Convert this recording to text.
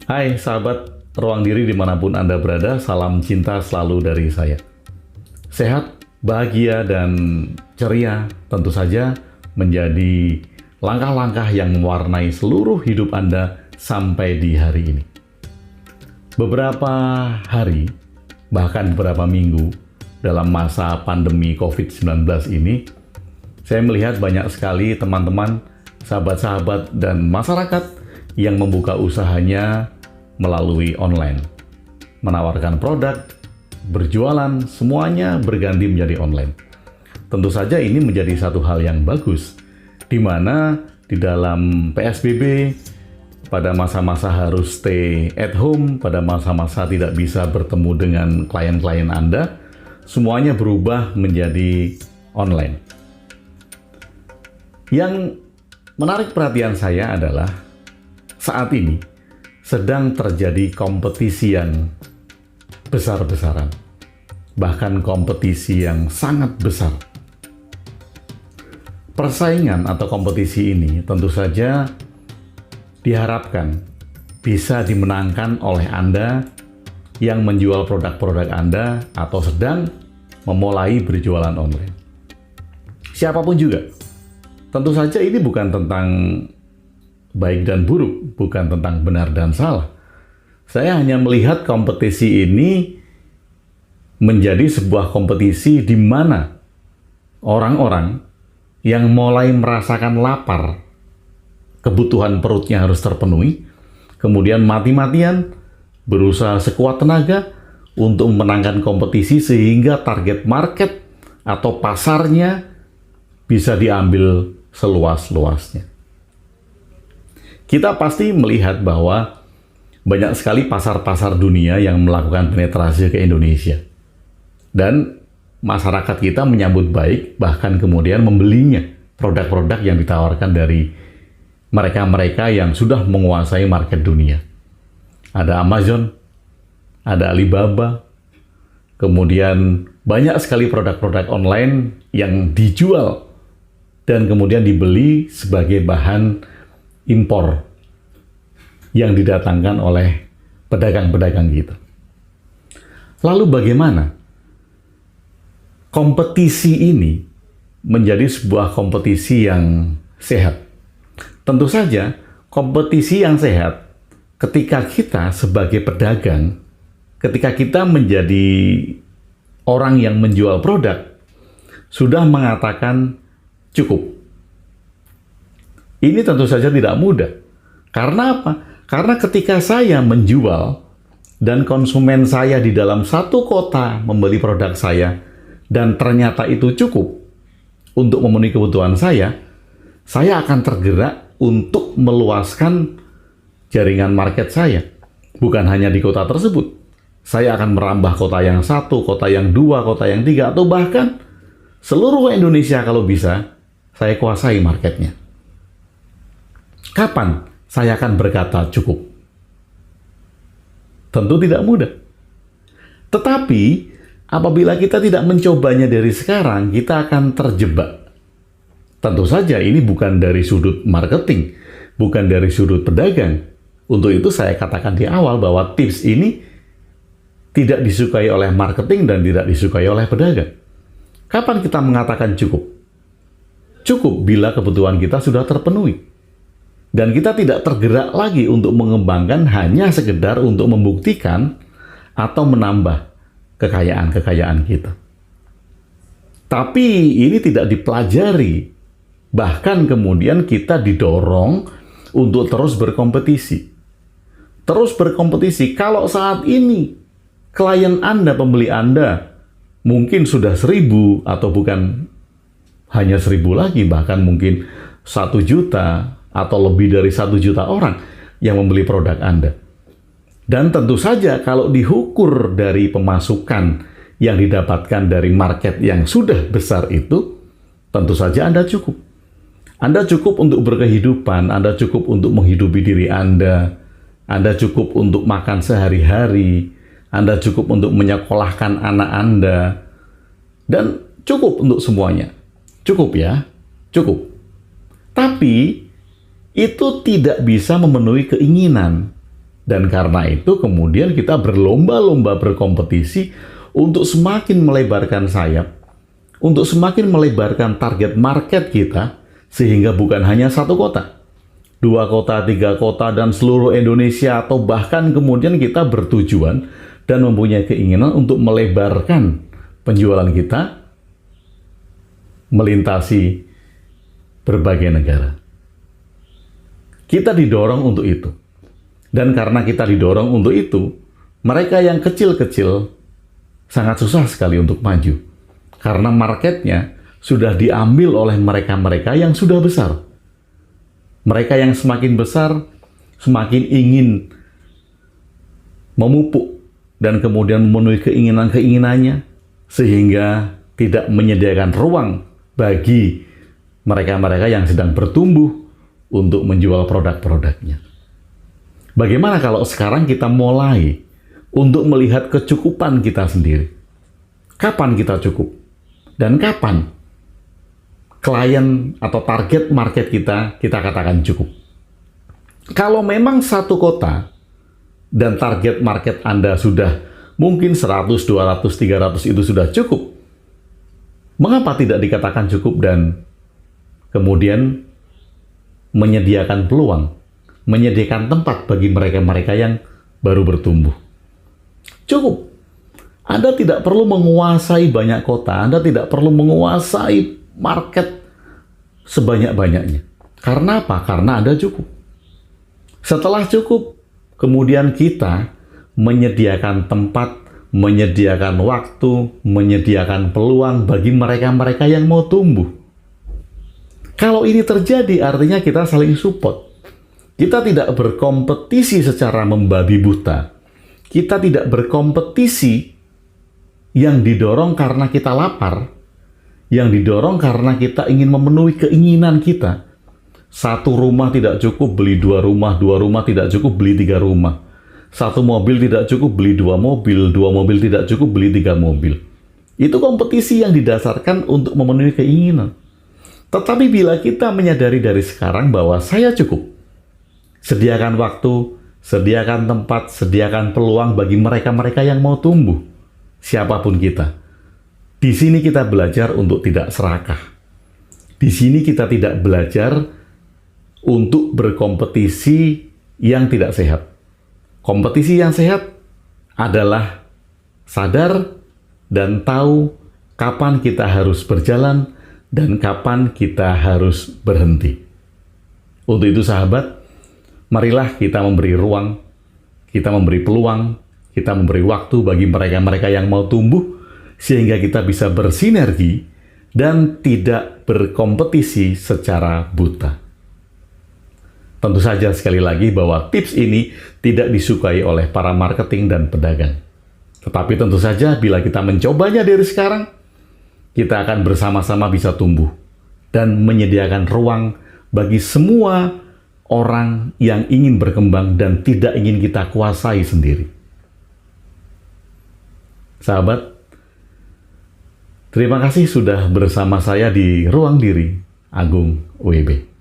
Hai sahabat Ruang Diri dimanapun Anda berada, salam cinta selalu dari saya. Sehat, bahagia, dan ceria tentu saja menjadi langkah-langkah yang mewarnai seluruh hidup Anda sampai di hari ini. Beberapa hari, bahkan beberapa minggu dalam masa pandemi COVID-19 ini, saya melihat banyak sekali teman-teman, sahabat-sahabat, dan masyarakat yang membuka usahanya melalui online. Menawarkan produk, berjualan, semuanya berganti menjadi online. Tentu saja ini menjadi satu hal yang bagus, di mana di dalam PSBB, pada masa-masa harus stay at home, pada masa-masa tidak bisa bertemu dengan klien-klien Anda, semuanya berubah menjadi online. Yang menarik perhatian saya adalah saat ini sedang terjadi kompetisi yang besar-besaran, bahkan kompetisi yang sangat besar. Persaingan atau kompetisi ini tentu saja diharapkan bisa dimenangkan oleh Anda yang menjual produk-produk Anda atau sedang memulai berjualan online. Siapapun juga. Tentu saja ini bukan tentang baik dan buruk, bukan tentang benar dan salah. Saya hanya melihat kompetisi ini menjadi sebuah kompetisi di mana orang-orang yang mulai merasakan lapar, kebutuhan perutnya harus terpenuhi, kemudian mati-matian berusaha sekuat tenaga untuk memenangkan kompetisi sehingga target market atau pasarnya bisa diambil seluas-luasnya. Kita pasti melihat bahwa banyak sekali pasar-pasar dunia yang melakukan penetrasi ke Indonesia. Dan masyarakat kita menyambut baik, bahkan kemudian membelinya produk-produk yang ditawarkan dari mereka-mereka yang sudah menguasai market dunia. Ada Amazon, ada Alibaba, kemudian banyak sekali produk-produk online yang dijual dan kemudian dibeli sebagai bahan impor yang didatangkan oleh pedagang-pedagang kita. Lalu bagaimana kompetisi ini menjadi sebuah kompetisi yang sehat? Tentu saja kompetisi yang sehat ketika kita sebagai pedagang, ketika kita menjadi orang yang menjual produk, sudah mengatakan cukup. Ini tentu saja tidak mudah. Karena apa? Karena ketika saya menjual dan konsumen saya di dalam satu kota membeli produk saya dan ternyata itu cukup untuk memenuhi kebutuhan saya akan tergerak untuk meluaskan jaringan market saya. Bukan hanya di kota tersebut. Saya akan merambah kota yang satu, kota yang dua, kota yang tiga, atau bahkan seluruh Indonesia kalau bisa saya kuasai marketnya. Kapan saya akan berkata cukup? Tentu tidak mudah. Tetapi apabila kita tidak mencobanya dari sekarang, kita akan terjebak. Tentu saja ini bukan dari sudut marketing, bukan dari sudut pedagang. Untuk itu saya katakan di awal bahwa tips ini tidak disukai oleh marketing dan tidak disukai oleh pedagang. Kapan kita mengatakan cukup? Cukup bila kebutuhan kita sudah terpenuhi. Dan kita tidak tergerak lagi untuk mengembangkan hanya sekedar untuk membuktikan atau menambah kekayaan-kekayaan kita. Tapi ini tidak dipelajari. Bahkan kemudian kita didorong untuk terus berkompetisi. Terus berkompetisi. Kalau saat ini klien Anda, pembeli Anda, mungkin sudah 1.000 atau bukan hanya 1.000 lagi, bahkan mungkin 1 juta atau lebih dari 1 juta orang yang membeli produk Anda. Dan tentu saja kalau diukur dari pemasukan yang didapatkan dari market yang sudah besar itu, tentu saja Anda cukup. Anda cukup untuk berkehidupan, Anda cukup untuk menghidupi diri Anda cukup untuk makan sehari-hari, Anda cukup untuk menyekolahkan anak Anda, dan cukup untuk semuanya. Cukup ya, cukup. Tapi itu tidak bisa memenuhi keinginan. Dan karena itu kemudian kita berlomba-lomba berkompetisi untuk semakin melebarkan sayap, untuk semakin melebarkan target market kita, sehingga bukan hanya satu kota, 2 kota, 3 kota, dan seluruh Indonesia, atau bahkan kemudian kita bertujuan dan mempunyai keinginan untuk melebarkan penjualan kita melintasi berbagai negara. Kita didorong untuk itu. Dan karena kita didorong untuk itu, mereka yang kecil-kecil sangat susah sekali untuk maju. Karena marketnya sudah diambil oleh mereka-mereka yang sudah besar. Mereka yang semakin besar, semakin ingin memupuk dan kemudian memenuhi keinginan-keinginannya, sehingga tidak menyediakan ruang bagi mereka-mereka yang sedang bertumbuh untuk menjual produk-produknya. Bagaimana kalau sekarang kita mulai untuk melihat kecukupan kita sendiri? Kapan kita cukup? Dan kapan klien atau target market kita katakan cukup? Kalau memang satu kota dan target market Anda sudah mungkin 100, 200, 300 itu sudah cukup, mengapa tidak dikatakan cukup dan kemudian menyediakan peluang, menyediakan tempat bagi mereka-mereka yang baru bertumbuh? Cukup. Anda tidak perlu menguasai banyak kota, Anda tidak perlu menguasai market sebanyak-banyaknya. Karena apa? Karena Anda cukup. Setelah cukup, kemudian kita menyediakan tempat, menyediakan waktu, menyediakan peluang bagi mereka-mereka yang mau tumbuh. Kalau ini terjadi, artinya kita saling support. Kita tidak berkompetisi secara membabi buta. Kita tidak berkompetisi yang didorong karena kita lapar, yang didorong karena kita ingin memenuhi keinginan kita. Satu rumah tidak cukup, beli 2 rumah, 2 rumah tidak cukup, beli 3 rumah. Satu mobil tidak cukup, beli 2 mobil, 2 mobil tidak cukup, beli 3 mobil. Itu kompetisi yang didasarkan untuk memenuhi keinginan. Tetapi bila kita menyadari dari sekarang bahwa saya cukup, sediakan waktu, sediakan tempat, sediakan peluang bagi mereka-mereka yang mau tumbuh, siapapun kita. Di sini kita belajar untuk tidak serakah. Di sini kita tidak belajar untuk berkompetisi yang tidak sehat. Kompetisi yang sehat adalah sadar dan tahu kapan kita harus berjalan dan kapan kita harus berhenti. Untuk itu sahabat, marilah kita memberi ruang, kita memberi peluang, kita memberi waktu bagi mereka-mereka yang mau tumbuh, sehingga kita bisa bersinergi dan tidak berkompetisi secara buta. Tentu saja sekali lagi bahwa tips ini tidak disukai oleh para marketing dan pedagang. Tetapi tentu saja bila kita mencobanya dari sekarang, kita akan bersama-sama bisa tumbuh dan menyediakan ruang bagi semua orang yang ingin berkembang dan tidak ingin kita kuasai sendiri. Sahabat, terima kasih sudah bersama saya di Ruang Diri Agung WB.